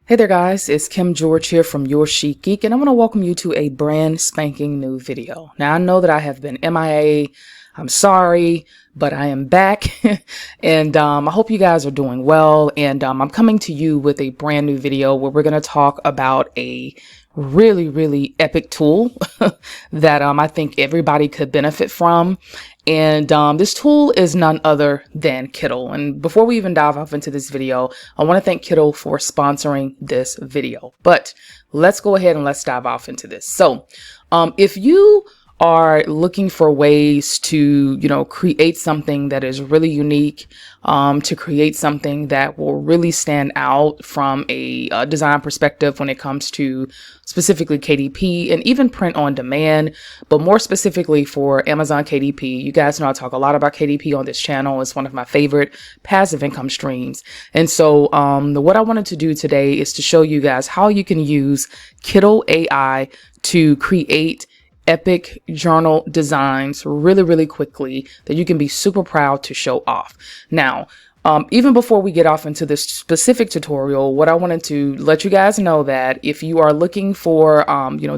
Hey there guys, it's Kim George here from Your Chic Geek, and I want to welcome you to a brand spanking new video. Now I know that I have been MIA, I'm sorry, but I am back and I hope you guys are doing well, and I'm coming to you with a brand new video where we're going to talk about a really epic tool that I think everybody could benefit from. And this tool is none other than Kittl. And before we even dive off into this video, I want to thank Kittl for sponsoring this video. But let's go ahead and let's dive off into this. So if you are looking for ways to, create something that is really unique, to create something that will really stand out from a design perspective when it comes to specifically KDP and even print on demand, but more specifically for Amazon KDP. You guys know I talk a lot about KDP on this channel. It's one of my favorite passive income streams. And so what I wanted to do today is to show you guys how you can use Kittl AI to create epic journal designs really quickly that you can be super proud to show off. Now, even before we get off into this specific tutorial, what I wanted to let you guys know that if you are looking for,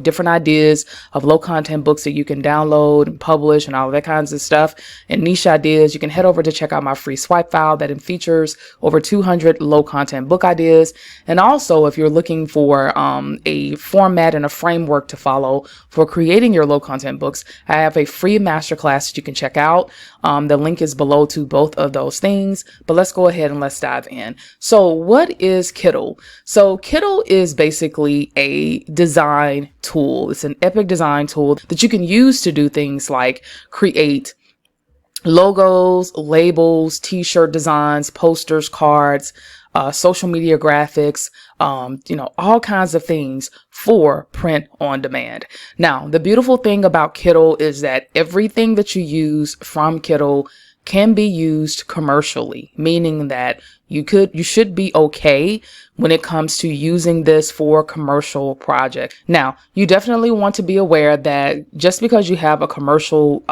different ideas of low content books that you can download and publish and all that kinds of stuff and niche ideas, you can head over to check out my free swipe file that features over 200 low content book ideas. And also, if you're looking for a format and a framework to follow for creating your low content books, I have a free masterclass that you can check out. The link is below to both of those things. But let's go ahead and let's dive in. So what is Kittl? So Kittl is basically a design tool. It's an epic design tool that you can use to do things like create logos, labels, t-shirt designs, posters, cards, social media graphics, all kinds of things for print on demand. Now, the beautiful thing about Kittl is that everything that you use from Kittl can be used commercially, meaning that you should be okay when it comes to using this for commercial project. Now, you definitely want to be aware that just because you have a commercial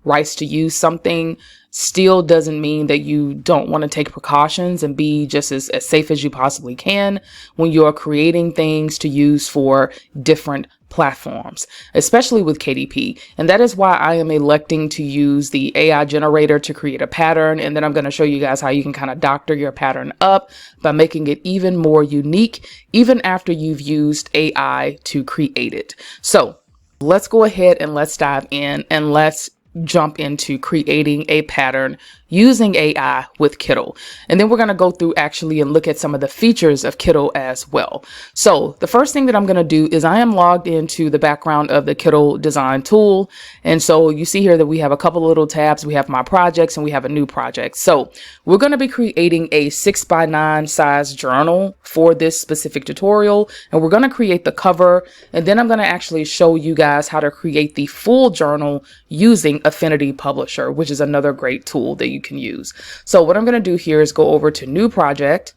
rights to use something still doesn't mean that you don't want to take precautions and be just as safe as you possibly can when you're creating things to use for different platforms, especially with KDP. And that is why I am electing to use the AI generator to create a pattern. And then I'm going to show you guys how you can kind of doctor your pattern up by making it even more unique, even after you've used AI to create it. So let's go ahead and let's dive in and let's jump into creating a pattern using AI with Kittl. And then we're going to go through actually and look at some of the features of Kittl as well. So the first thing that I'm going to do is I am logged into the background of the Kittl design tool. And so you see here that we have a couple of little tabs. We have my projects and we have a new project. So we're going to be creating a 6x9 size journal for this specific tutorial. And we're going to create the cover. And then I'm going to actually show you guys how to create the full journal using Affinity Publisher, which is another great tool that you can use. So what I'm going to do here is go over to new project,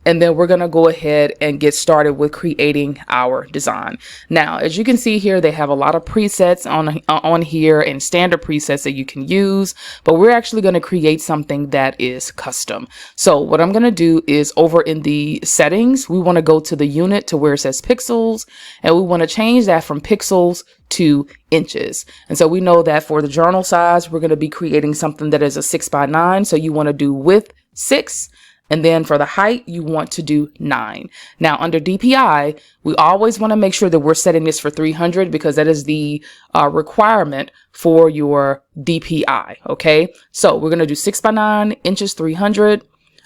and then we're going to go ahead and get started with creating our design. Now, as you can see here, they have a lot of presets on here and standard presets that you can use, but we're actually going to create something that is custom. So what I'm going to do is over in the settings, we want to go to the unit to where it says pixels, and we want to change that from pixels to inches. And so we know that for the journal size, we're going to be creating something that is a 6x9. So you want to do width 6. And then for the height, you want to do 9. Now under DPI, we always want to make sure that we're setting this for 300 because that is the requirement for your DPI. Okay. So we're going to do 6x9 inches, 300.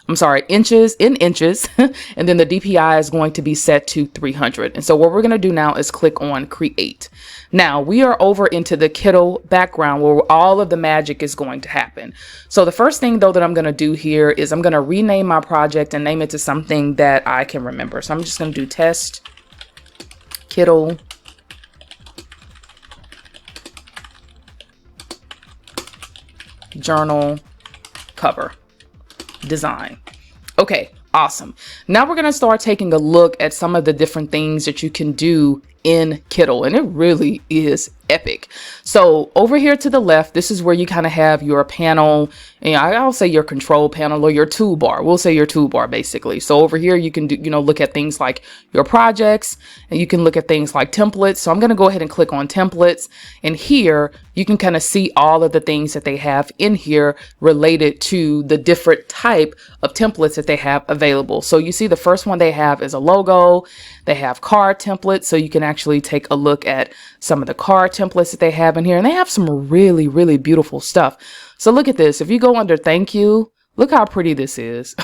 I'm sorry, inches in inches. And then the DPI is going to be set to 300. And so what we're going to do now is click on create. Now we are over into the Kittl background where all of the magic is going to happen. So the first thing though that I'm going to do here is I'm going to rename my project and name it to something that I can remember. So I'm just going to do test Kittl journal cover design. Okay, awesome. Now we're going to start taking a look at some of the different things that you can do in Kittl, and it really is epic. So over here to the left, this is where you kind of have your panel, and I'll say your control panel or your toolbar. We'll say your toolbar basically. So over here you can do, look at things like your projects, and you can look at things like templates. So I'm going to go ahead and click on templates, and here you can kind of see all of the things that they have in here related to the different type of templates that they have available. So you see the first one they have is a logo. They have card templates, so you can actually take a look at some of the card templates that they have in here, and they have some really, really beautiful stuff. So look at this. If you go under thank you, look how pretty this is.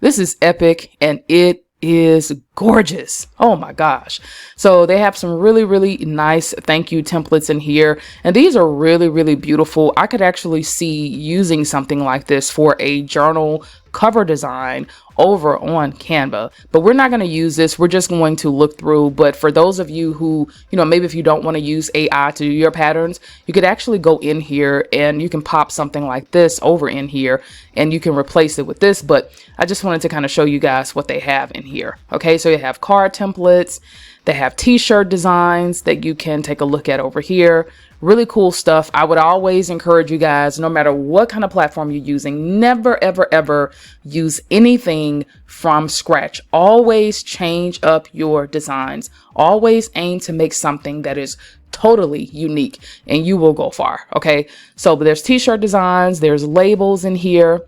This is epic, and it is gorgeous. Oh my gosh. So they have some really, really nice thank you templates in here, and these are really, really beautiful. I could actually see using something like this for a journal cover design over on Canva, but we're not going to use this. We're just going to look through. But for those of you who, maybe if you don't want to use AI to do your patterns, you could actually go in here and you can pop something like this over in here and you can replace it with this. But I just wanted to kind of show you guys what they have in here. Okay, so you have card templates. They have t-shirt designs that you can take a look at over here. Really cool stuff. I would always encourage you guys, no matter what kind of platform you're using, never, ever, ever use anything from scratch. Always change up your designs. Always aim to make something that is totally unique, and you will go far. Okay, so but there's t-shirt designs, there's labels in here.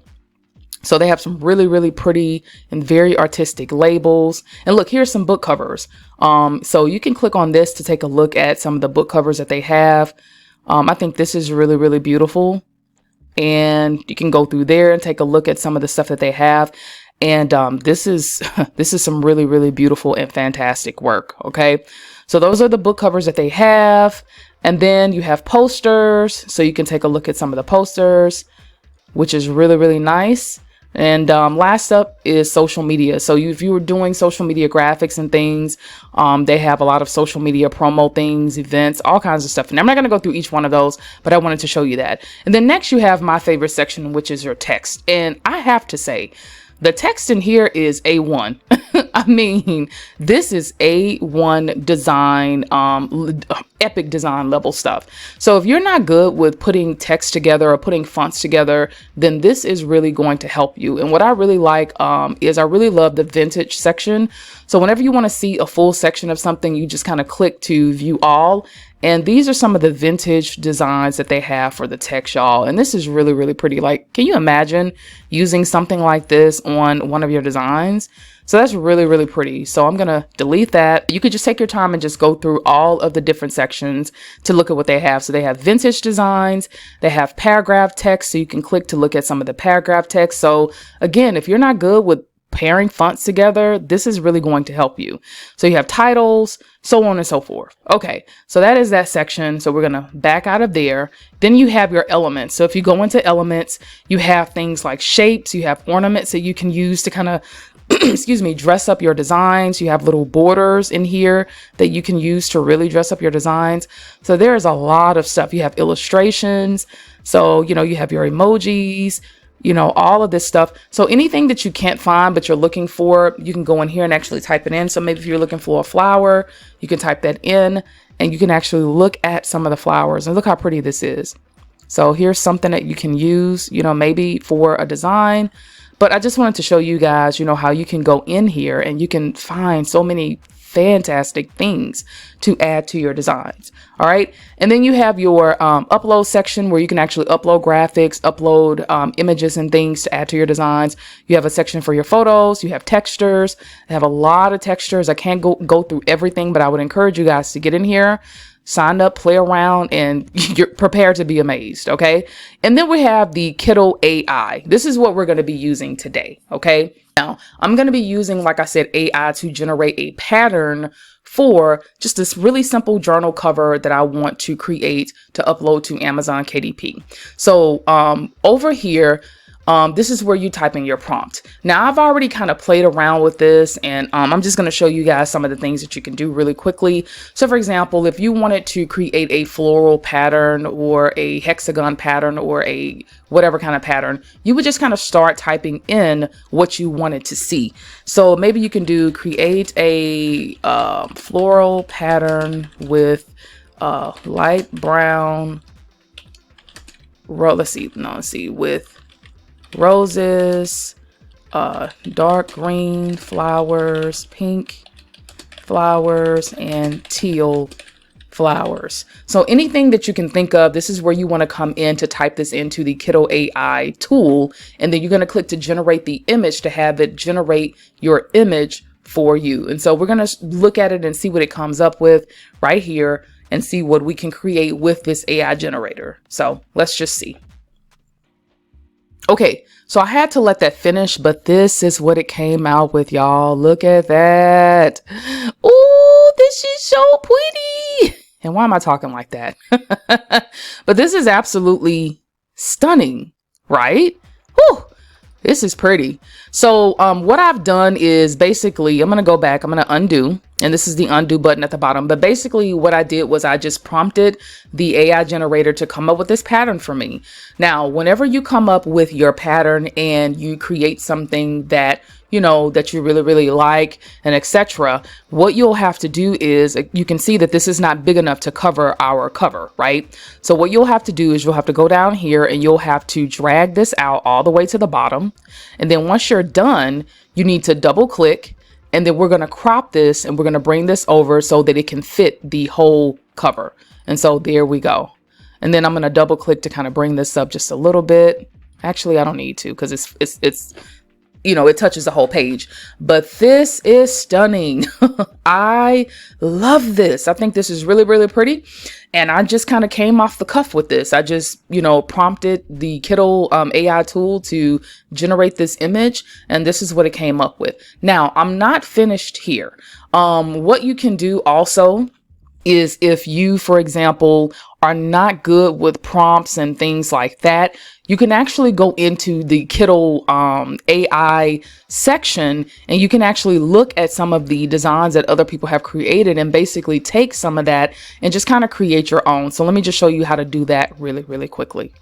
So they have some really, really pretty and very artistic labels. And look, here's some book covers. So you can click on this to take a look at some of the book covers that they have. I think this is really, really beautiful. And you can go through there and take a look at some of the stuff that they have. And this is some really, really beautiful and fantastic work. Okay, so those are the book covers that they have. And then you have posters. So you can take a look at some of the posters, which is really, really nice. And last up is social media. So if you were doing social media graphics and things, they have a lot of social media promo things, events, all kinds of stuff. And I'm not going to go through each one of those, but I wanted to show you that. And then next you have my favorite section, which is your text. And I have to say, the text in here is A1. I mean, this is A1 design, epic design level stuff. So if you're not good with putting text together or putting fonts together, then this is really going to help you. And what I really like is I really love the vintage section. So whenever you want to see a full section of something, you just kind of click to view all. And these are some of the vintage designs that they have for the text, y'all. And this is really, really pretty. Like, can you imagine using something like this on one of your designs? So that's really, really pretty. So I'm going to delete that. You could just take your time and just go through all of the different sections to look at what they have. So they have vintage designs. They have paragraph text. So you can click to look at some of the paragraph text. So again, if you're not good with pairing fonts together, this is really going to help you. So you have titles, so on and so forth. Okay, so that is that section. So we're going to back out of there. Then you have your elements. So if you go into elements, you have things like shapes, you have ornaments that you can use to kind of excuse me, dress up your designs. You have little borders in here that you can use to really dress up your designs. So there's a lot of stuff. You have illustrations. So, you have your emojis, all of this stuff. So anything that you can't find, but you're looking for, you can go in here and actually type it in. So maybe if you're looking for a flower, you can type that in and you can actually look at some of the flowers and look how pretty this is. So here's something that you can use, maybe for a design. But I just wanted to show you guys, how you can go in here and you can find so many fantastic things to add to your designs. All right. And then you have your upload section where you can actually upload graphics, upload images and things to add to your designs. You have a section for your photos. You have textures. I have a lot of textures. I can't go through everything, but I would encourage you guys to get in here, sign up, play around, and you're prepared to be amazed. Okay. And then we have the Kittl AI. This is what we're going to be using today. Okay. Now I'm going to be using, like I said, AI to generate a pattern for just this really simple journal cover that I want to create to upload to Amazon KDP. So over here, this is where you type in your prompt. Now, I've already kind of played around with this, and I'm just going to show you guys some of the things that you can do really quickly. So for example, if you wanted to create a floral pattern or a hexagon pattern or a whatever kind of pattern, you would just kind of start typing in what you wanted to see. So maybe you can do create a floral pattern with light brown, let's see, with roses, dark green flowers, pink flowers, and teal flowers. So anything that you can think of, this is where you want to come in to type this into the Kittl AI tool, and then you're going to click to generate the image to have it generate your image for you. And so we're going to look at it and see what it comes up with right here and see what we can create with this AI generator. So let's just see. Okay, so I had to let that finish, but this is what it came out with, y'all. Look at that. Ooh, this is so pretty. And why am I talking like that? But this is absolutely stunning, right? Whew, this is pretty. So what I've done is basically, I'm going to go back, I'm going to undo, and this is the undo button at the bottom. But basically what I did was I just prompted the AI generator to come up with this pattern for me. Now, whenever you come up with your pattern and you create something that, you know, that you really like and etc., what you'll have to do is, you can see that this is not big enough to cover our cover, right? So what you'll have to do is you'll have to go down here and you'll have to drag this out all the way to the bottom. And then once you're done, you need to double click, and then we're going to crop this and we're going to bring this over so that it can fit the whole cover. And so there we go. And then I'm going to double click to kind of bring this up just a little bit. Actually, I don't need to, because it's you know, it touches the whole page. But this is stunning. I love this. I think this is really pretty. And I just kind of came off the cuff with this. I just, you know, prompted the Kittl AI tool to generate this image, and this is what it came up with. Now, I'm not finished here. What you can do also is, if you, for example, are not good with prompts and things like that, you can actually go into the Kittl AI section, and you can actually look at some of the designs that other people have created and basically take some of that and just kind of create your own. So let me just show you how to do that really quickly.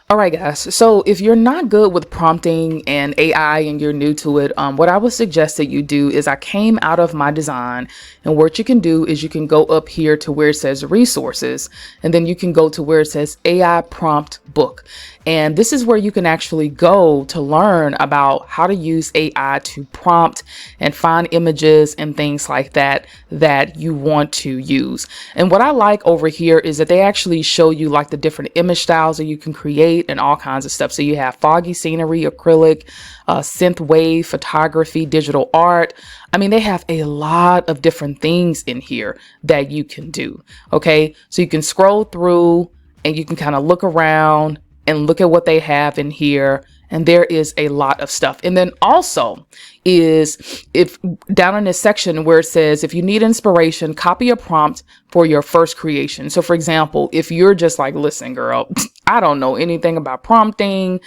All right, guys. So if you're not good with prompting and AI and you're new to it, what I would suggest that you do is, I came out of my design, and what you can do is you can go up here to where it says resources, and then you can go to where it says AI prompt book. And this is where you can actually go to learn about how to use AI to prompt and find images and things like that that you want to use. And what I like over here is that they actually show you like the different image styles that you can create and all kinds of stuff. So you have foggy scenery, acrylic, synth wave, photography, digital art. I mean, they have a lot of different things in here that you can do. Okay, so you can scroll through and you can kind of look around and look at what they have in here. And there is a lot of stuff. And then also is, if down in this section where it says, if you need inspiration, copy a prompt for your first creation. So for example, if you're just like, listen, girl, I don't know anything about prompting.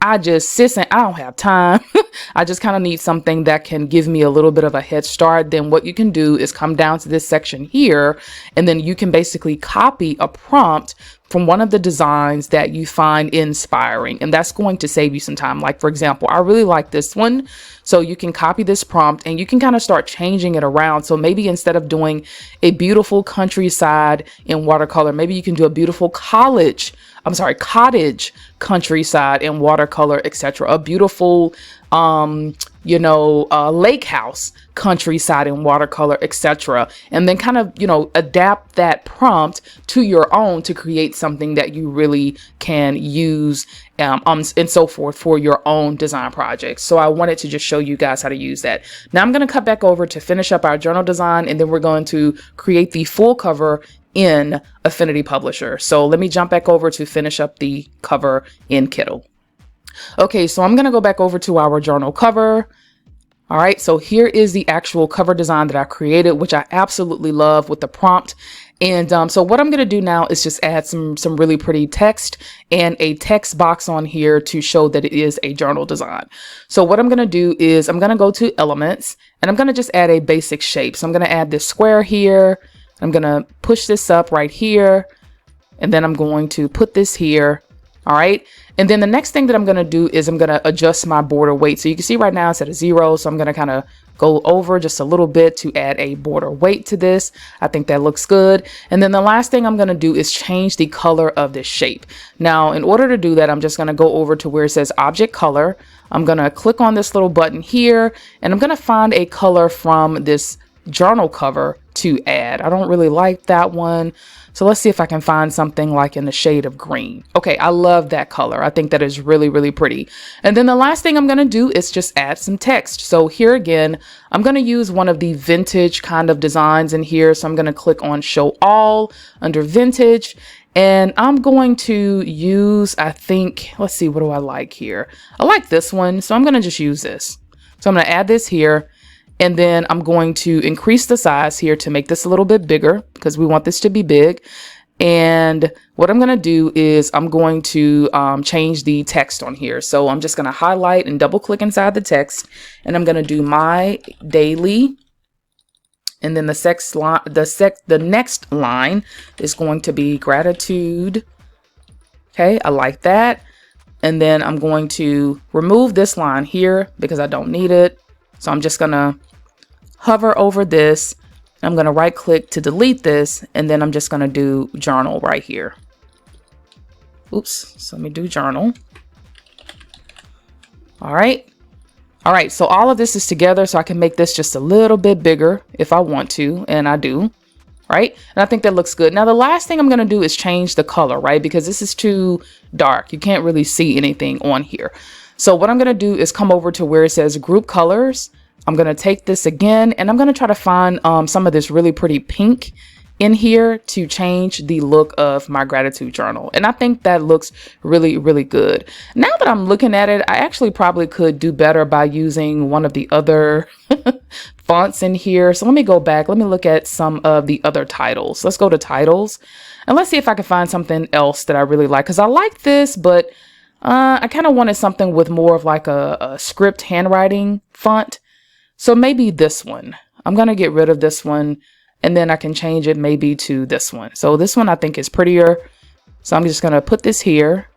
I just sit and I don't have time. I just kind of need something that can give me a little bit of a head start. Then what you can do is come down to this section here, and then you can basically copy a prompt from one of the designs that you find inspiring, and that's going to save you some time. Like, for example, I really like this one. So you can copy this prompt and you can kind of start changing it around. So maybe instead of doing a beautiful countryside in watercolor, maybe you can do a beautiful cottage countryside in watercolor, etc. A beautiful lake house countryside in watercolor, etc. And then kind of, adapt that prompt to your own to create something that you really can use and so forth for your own design projects. So I wanted to just show you guys how to use that. Now I'm going to cut back over to finish up our journal design, and then we're going to create the full cover in Affinity Publisher. So let me jump back over to finish up the cover in Kittl. Okay, so I'm going to go back over to our journal cover. All right, so here is the actual cover design that I created, which I absolutely love with the prompt. And so what I'm going to do now is just add some really pretty text and a text box on here to show that it is a journal design. So what I'm going to do is I'm going to go to elements and I'm going to just add a basic shape. So I'm going to add this square here. I'm going to push this up right here. And then I'm going to put this here. All right. And then the next thing that I'm going to do is I'm going to adjust my border weight. So you can see right now it's at a 0. So I'm going to kind of go over just a little bit to add a border weight to this. I think that looks good. And then the last thing I'm going to do is change the color of this shape. Now, in order to do that, I'm just going to go over to where it says object color. I'm going to click on this little button here and I'm going to find a color from this journal cover to add. I don't really like that one. So let's see if I can find something like in the shade of green. Okay, I love that color. I think that is really, really pretty. And then the last thing I'm going to do is just add some text. So here again, I'm going to use one of the vintage kind of designs in here. So I'm going to click on show all under vintage. And I'm going to use, I think, let's see, what do I like here? I like this one. So I'm going to just use this. So I'm going to add this here. And then I'm going to increase the size here to make this a little bit bigger because we want this to be big. And what I'm going to do is I'm going to change the text on here. So I'm just going to highlight and double click inside the text. And I'm going to do my daily. And then the next line is going to be gratitude. Okay, I like that. And then I'm going to remove this line here because I don't need it. So I'm just going to hover over this. I'm going to right click to delete this. And then I'm just going to do journal right here. Oops. So let me do journal. All right. All right. So all of this is together. So I can make this just a little bit bigger if I want to. And I do. Right. And I think that looks good. Now, the last thing I'm going to do is change the color, right? Because this is too dark. You can't really see anything on here. So what I'm going to do is come over to where it says group colors. I'm going to take this again and I'm going to try to find some of this really pretty pink in here to change the look of my gratitude journal. And I think that looks really, really good. Now that I'm looking at it, I actually probably could do better by using one of the other fonts in here. So let me go back. Let me look at some of the other titles. Let's go to titles and let's see if I can find something else that I really like. Because I like this, but I kind of wanted something with more of like a script handwriting font. So maybe this one. I'm going to get rid of this one and then I can change it maybe to this one. So this one I think is prettier. So I'm just going to put this here.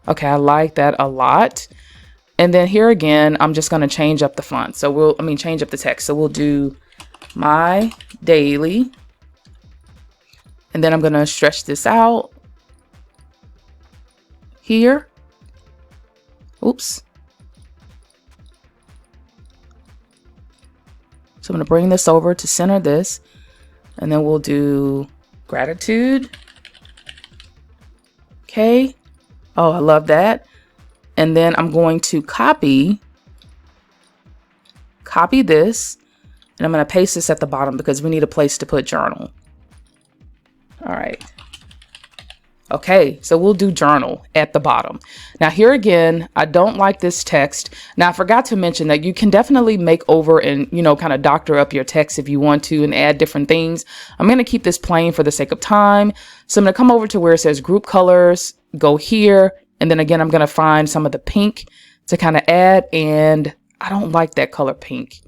Okay, I like that a lot. And then here again, I'm just going to change up the font. So change up the text. So we'll do my daily. And then I'm going to stretch this out here. Oops. So I'm going to bring this over to center this, and then we'll do gratitude. Okay. Oh, I love that. And then I'm going to copy this, and I'm going to paste this at the bottom because we need a place to put journal. All right. Okay, so we'll do journal at the bottom. Now here again, I don't like this text. Now I forgot to mention that you can definitely make over and, kind of doctor up your text if you want to and add different things. I'm going to keep this plain for the sake of time. So I'm going to come over to where it says group colors, go here. And then again, I'm going to find some of the pink to kind of add. And I don't like that color pink.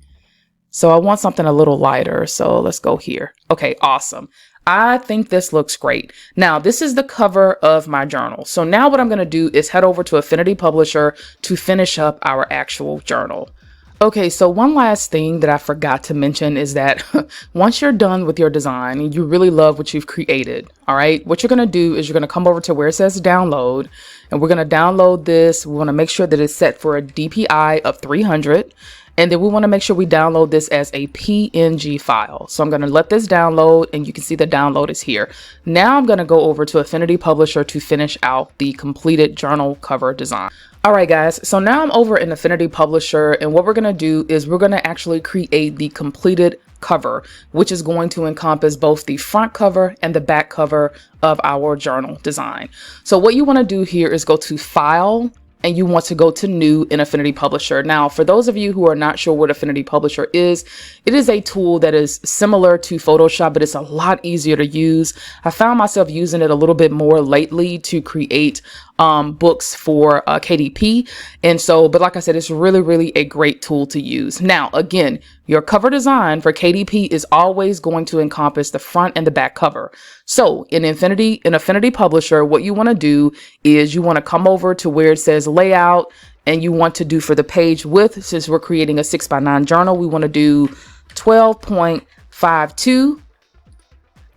So I want something a little lighter. So let's go here. Okay, awesome. I think this looks great. Now, this is the cover of my journal. So now what I'm going to do is head over to Affinity Publisher to finish up our actual journal. Okay, so one last thing that I forgot to mention is that once you're done with your design and you really love what you've created, all right, what you're going to do is you're going to come over to where it says download, and we're going to download this. We want to make sure that it's set for a DPI of 300. And then we want to make sure we download this as a PNG file. So I'm going to let this download, and you can see the download is here. Now I'm going to go over to Affinity Publisher to finish out the completed journal cover design. All right, guys. So now I'm over in Affinity Publisher, and what we're going to do is we're going to actually create the completed cover, which is going to encompass both the front cover and the back cover of our journal design. So what you want to do here is go to File, and you want to go to new in Affinity Publisher. Now, for those of you who are not sure what Affinity Publisher is, it is a tool that is similar to Photoshop, but it's a lot easier to use. I found myself using it a little bit more lately to create books for KDP. And so, but like I said, it's really a great tool to use. Now, again, your cover design for KDP is always going to encompass the front and the back cover. So in Affinity Publisher, what you want to do is you want to come over to where it says layout, and you want to do for the page width, since we're creating a 6x9 journal, we want to do 12.52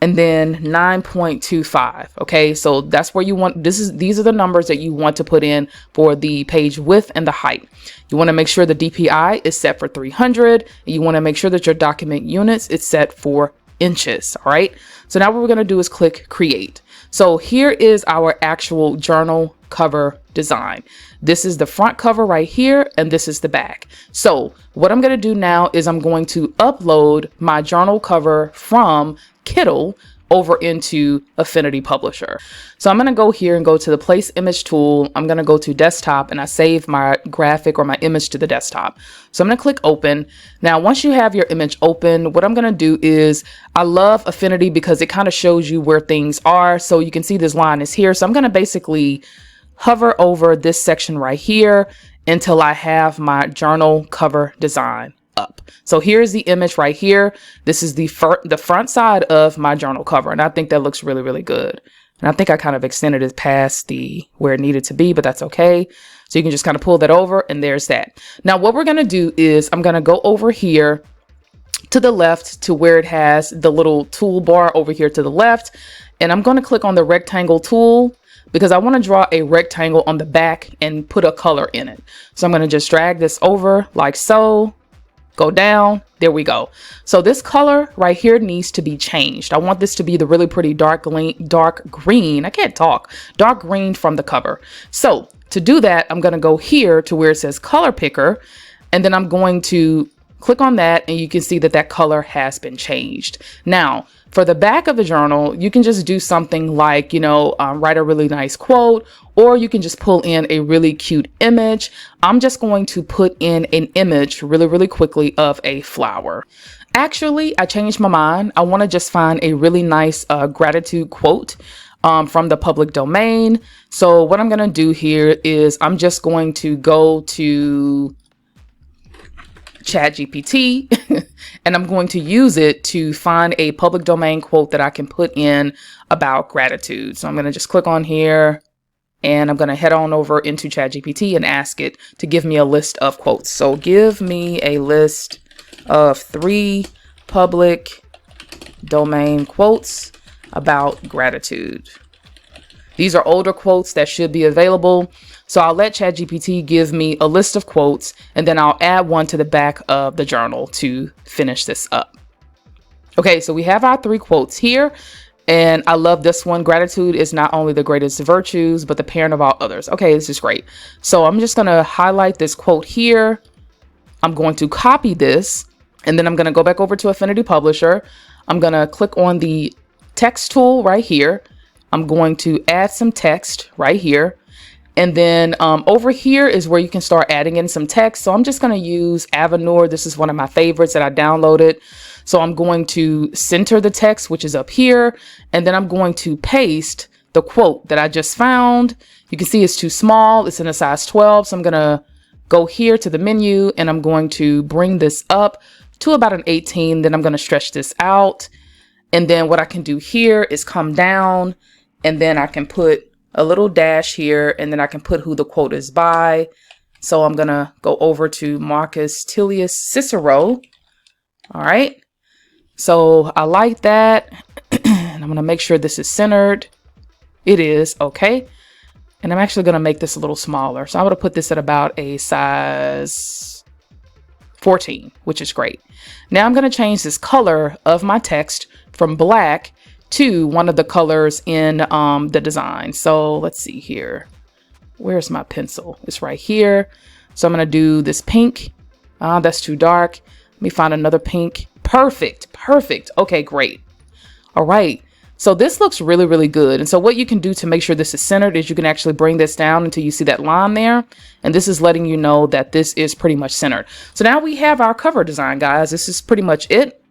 and then 9.25. Okay, so that's where you want, these are the numbers that you want to put in for the page width and the height. You want to make sure the DPI is set for 300. And you want to make sure that your document units is set for inches. All right, so now what we're going to do is click create. So here is our actual journal cover design. This is the front cover right here, and this is the back. So what I'm going to do now is I'm going to upload my journal cover from Kittl over into Affinity Publisher. So I'm going to go here and go to the place image tool. I'm going to go to desktop, and I save my graphic or my image to the desktop. So I'm going to click open. Now, once you have your image open, what I'm going to do is, I love Affinity because it kind of shows you where things are. So you can see this line is here. So I'm going to basically hover over this section right here until I have my journal cover design up. So here's the image right here. This is the front side of my journal cover, and I think that looks really good. And I think I kind of extended it past where it needed to be, but that's okay. So you can just kind of pull that over, and there's that. Now what we're going to do is I'm going to go over here to the left to where it has the little toolbar over here to the left, and I'm going to click on the rectangle tool because I want to draw a rectangle on the back and put a color in it. So I'm going to just drag this over like so. Go down, there we go. So this color right here needs to be changed. I want this to be the really pretty dark green. I can't talk. Dark green from the cover. So to do that, I'm going to go here to where it says color picker, and then I'm going to click on that, and you can see that that color has been changed. Now, for the back of the journal, you can just do something like, write a really nice quote, or you can just pull in a really cute image. I'm just going to put in an image really quickly of a flower. Actually, I changed my mind. I want to just find a really nice gratitude quote from the public domain. So what I'm going to do here is I'm just going to go to ChatGPT and I'm going to use it to find a public domain quote that I can put in about gratitude. So I'm going to just click on here, and I'm going to head on over into ChatGPT and ask it to give me a list of quotes. So give me a list of 3 public domain quotes about gratitude. These are older quotes that should be available. So I'll let ChatGPT give me a list of quotes, and then I'll add one to the back of the journal to finish this up. Okay, so we have our 3 quotes here, and I love this one. Gratitude is not only the greatest virtues, but the parent of all others. Okay, this is great. So I'm just going to highlight this quote here. I'm going to copy this, and then I'm going to go back over to Affinity Publisher. I'm going to click on the text tool right here. I'm going to add some text right here. And then over here is where you can start adding in some text. So I'm just going to use Avenir. This is one of my favorites that I downloaded. So I'm going to center the text, which is up here. And then I'm going to paste the quote that I just found. You can see it's too small. It's in a size 12. So I'm going to go here to the menu, and I'm going to bring this up to about an 18. Then I'm going to stretch this out. And then what I can do here is come down, and then I can put a little dash here, and then I can put who the quote is by. So I'm going to go over to Marcus Tullius Cicero. All right. So I like that. And I'm going to make sure this is centered. It is. Okay. And I'm actually going to make this a little smaller. So I'm going to put this at about a size 14, which is great. Now I'm going to change this color of my text from black to one of the colors in the design. So let's see here. Where's my pencil? It's right here. So I'm going to do this pink. That's too dark. Let me find another pink. Perfect. Okay, great. All right. So this looks really, really good. And so what you can do to make sure this is centered is you can actually bring this down until you see that line there. And this is letting you know that this is pretty much centered. So now we have our cover design, guys. This is pretty much it.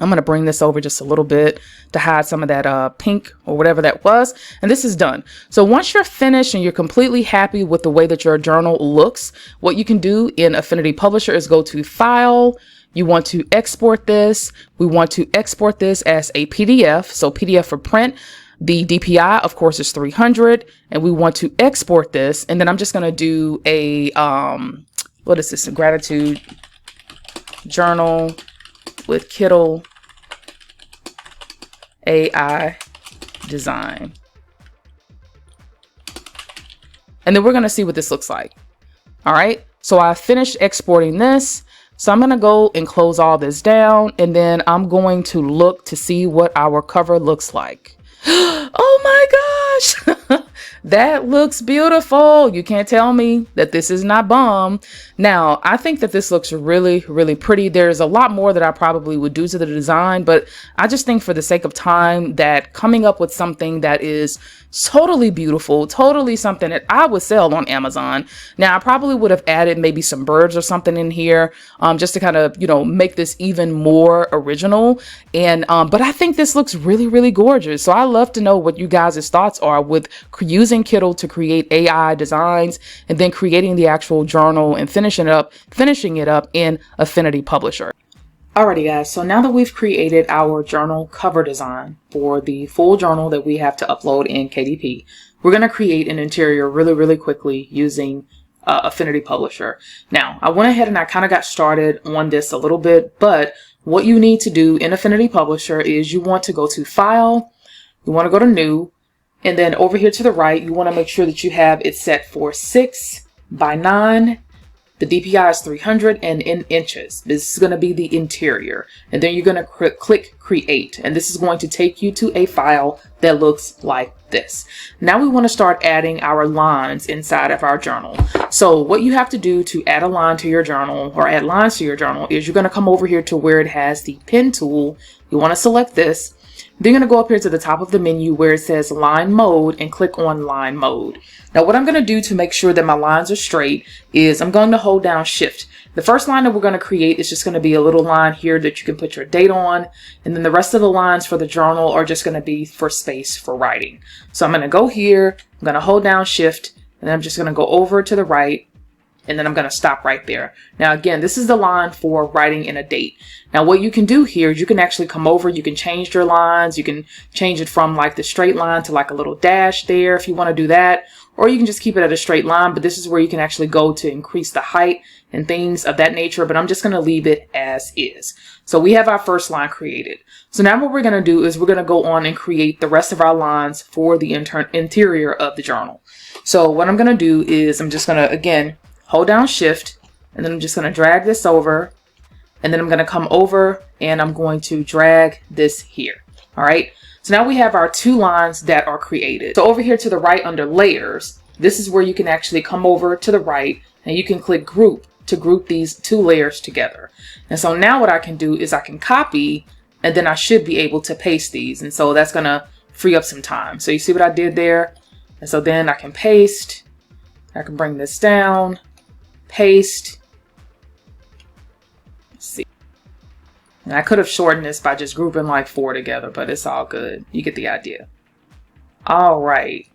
I'm going to bring this over just a little bit to hide some of that pink or whatever that was. And this is done. So once you're finished and you're completely happy with the way that your journal looks, what you can do in Affinity Publisher is go to File. You want to export this. We want to export this as a PDF. So PDF for print. The DPI, of course, is 300. And we want to export this. And then I'm just going to do a, what is this? A gratitude journal with Kittl AI design. And then we're going to see what this looks like. All right. So I finished exporting this. So I'm going to go and close all this down, and then I'm going to look to see what our cover looks like. Oh my gosh. That looks beautiful. You can't tell me that this is not bomb. Now, I think that this looks really, really pretty. There's a lot more that I probably would do to the design, but I just think for the sake of time that coming up with something that is totally beautiful, totally something that I would sell on Amazon. Now, I probably would have added maybe some birds or something in here, just to kind of, you know, make this even more original. And, but I think this looks really, really gorgeous. So I love to know what you guys' thoughts are with using Kittl to create AI designs and then creating the actual journal and finishing it up in Affinity Publisher. Alrighty guys, so now that we've created our journal cover design for the full journal that we have to upload in KDP, we're going to create an interior really, really quickly using Affinity Publisher. Now, I went ahead and I kind of got started on this a little bit, but what you need to do in Affinity Publisher is you want to go to File, you want to go to New, and then over here to the right, you want to make sure that you have it set for 6:9. The DPI is 300 and in inches. This is going to be the interior. And then you're going to click Create. And this is going to take you to a file that looks like this. Now we want to start adding our lines inside of our journal. So what you have to do to add a line to your journal or add lines to your journal is you're going to come over here to where it has the pen tool. You want to select this. Then you're going to go up here to the top of the menu where it says line mode and click on line mode. Now what I'm going to do to make sure that my lines are straight is I'm going to hold down shift. The first line that we're going to create is just going to be a little line here that you can put your date on. And then the rest of the lines for the journal are just going to be for space for writing. So I'm going to go here, I'm going to hold down shift, and then I'm just going to go over to the right. And then I'm going to stop right there. Now, again, this is the line for writing in a date. Now, what you can do here is you can actually come over, you can change your lines. You can change it from like the straight line to like a little dash there if you want to do that. Or you can just keep it at a straight line, but this is where you can actually go to increase the height and things of that nature. But I'm just going to leave it as is. So we have our first line created. So now what we're going to do is we're going to go on and create the rest of our lines for the interior of the journal. So what I'm going to do is I'm just going to, again, hold down shift, and then I'm just going to drag this over, and then I'm going to come over and I'm going to drag this here. All right. So now we have our two lines that are created. So over here to the right under layers, this is where you can actually come over to the right and you can click group to group these two layers together. And so now what I can do is I can copy, and then I should be able to paste these. And so that's going to free up some time. So you see what I did there? And so then I can paste, I can bring this down, paste. Let's see. And I could have shortened this by just grouping like 4 together, but it's all good. You get the idea. All right.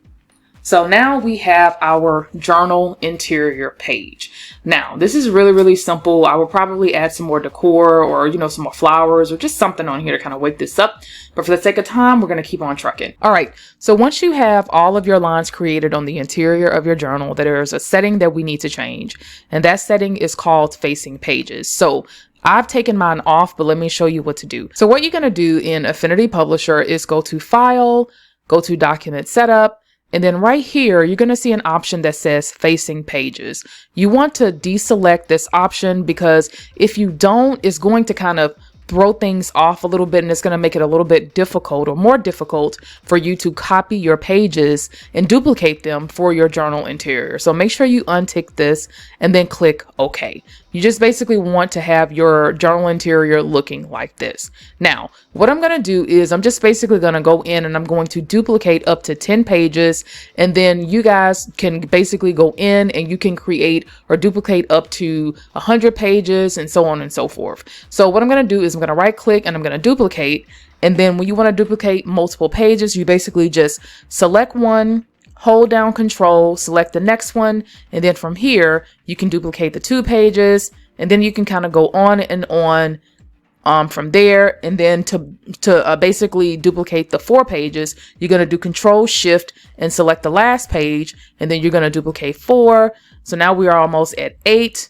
So now we have our journal interior page. Now, this is really, really simple. I will probably add some more decor or, you know, some more flowers or just something on here to kind of wake this up. But for the sake of time, we're going to keep on trucking. All right. So once you have all of your lines created on the interior of your journal, there's a setting that we need to change. And that setting is called facing pages. So I've taken mine off, but let me show you what to do. So what you're going to do in Affinity Publisher is go to File, go to Document Setup, and then right here, you're going to see an option that says Facing Pages. You want to deselect this option because if you don't, it's going to kind of throw things off a little bit, and it's going to make it a little bit difficult or more difficult for you to copy your pages and duplicate them for your journal interior. So make sure you untick this and then click OK. You just basically want to have your journal interior looking like this. Now, what I'm going to do is I'm just basically going to go in and I'm going to duplicate up to 10 pages. And then you guys can basically go in and you can create or duplicate up to 100 pages and so on and so forth. So what I'm going to do is I'm going to right click and I'm going to duplicate. And then when you want to duplicate multiple pages, you basically just select one, hold down Control, select the next one, and then from here you can duplicate the 2 pages, and then you can kind of go on and on from there. And then to basically duplicate the 4 pages, you're going to do Control Shift and select the last page, and then you're going to duplicate 4. So now we are almost at 8.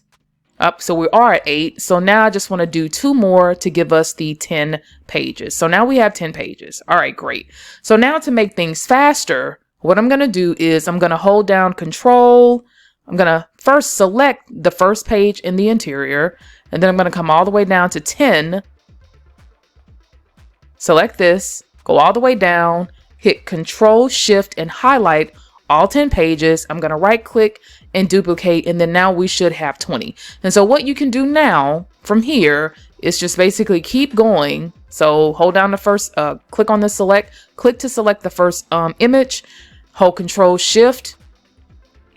So we are at 8. So now I just want to do 2 more to give us the 10 pages. So now we have 10 pages. All right, great. So now to make things faster, what I'm going to do is I'm going to hold down Control. I'm going to first select the first page in the interior, and then I'm going to come all the way down to 10. Select this, go all the way down, hit Control Shift and highlight all 10 pages. I'm going to right click and duplicate, and then now we should have 20. And so what you can do now from here is just basically keep going. So hold down the first, click on the select, click to select the first image, hold Control Shift,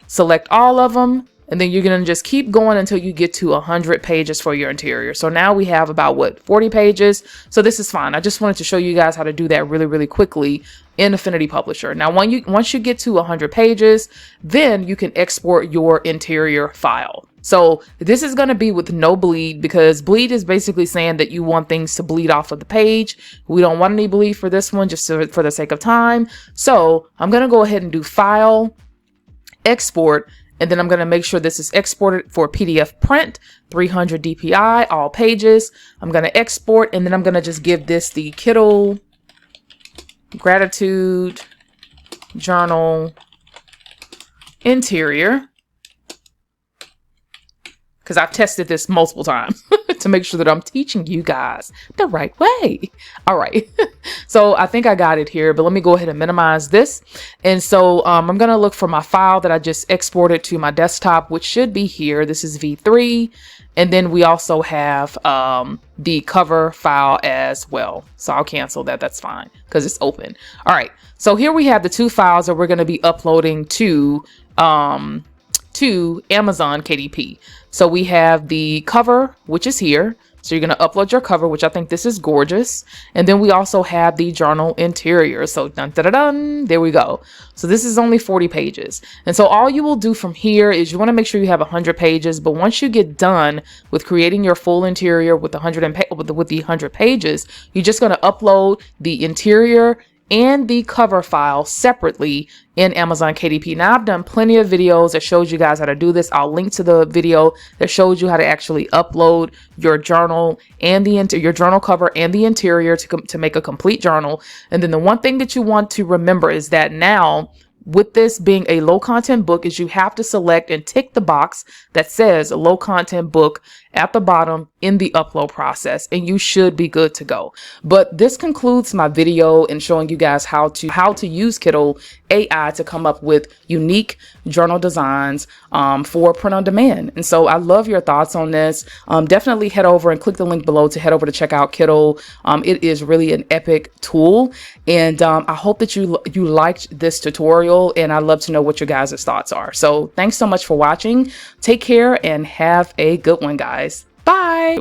select all of them, and then you're going to just keep going until you get to 100 pages for your interior. So now we have about, what, 40 pages. So this is fine. I just wanted to show you guys how to do that really, really quickly in Affinity Publisher. Now, once you get to 100 pages, then you can export your interior file. So this is going to be with no bleed, because bleed is basically saying that you want things to bleed off of the page. We don't want any bleed for this one, just for the sake of time. So I'm going to go ahead and do File, Export, and then I'm going to make sure this is exported for PDF print, 300 DPI, all pages. I'm going to export, and then I'm going to just give this the Kittl Gratitude Journal Interior, because I've tested this multiple times to make sure that I'm teaching you guys the right way. All right. So I think I got it here, but let me go ahead and minimize this. And so I'm going to look for my file that I just exported to my desktop, which should be here. This is V3. And then we also have the cover file as well. So I'll cancel that. That's fine because it's open. All right. So here we have the 2 files that we're going to be uploading to Amazon KDP. So we have the cover, which is here. So you're going to upload your cover, which I think this is gorgeous. And then we also have the journal interior. So dun, dun, dun, dun, there we go. So this is only 40 pages. And so all you will do from here is you want to make sure you have 100 pages. But once you get done with creating your full interior with the 100 pages, you're just going to upload the interior and the cover file separately in Amazon KDP. Now, I've done plenty of videos that shows you guys how to do this. I'll link to the video that shows you how to actually upload your journal and your journal cover and the interior to make a complete journal. And then the one thing that you want to remember is that now, with this being a low content book, is you have to select and tick the box that says low content book at the bottom in the upload process, and you should be good to go. But this concludes my video in showing you guys how to use Kittl AI to come up with unique journal designs for print on demand. And so I love your thoughts on this. Definitely head over and click the link below to head over to check out Kittl. It is really an epic tool, and I hope that you liked this tutorial, and I'd love to know what your guys' thoughts are. So thanks so much for watching. Take care and have a good one, guys. Bye.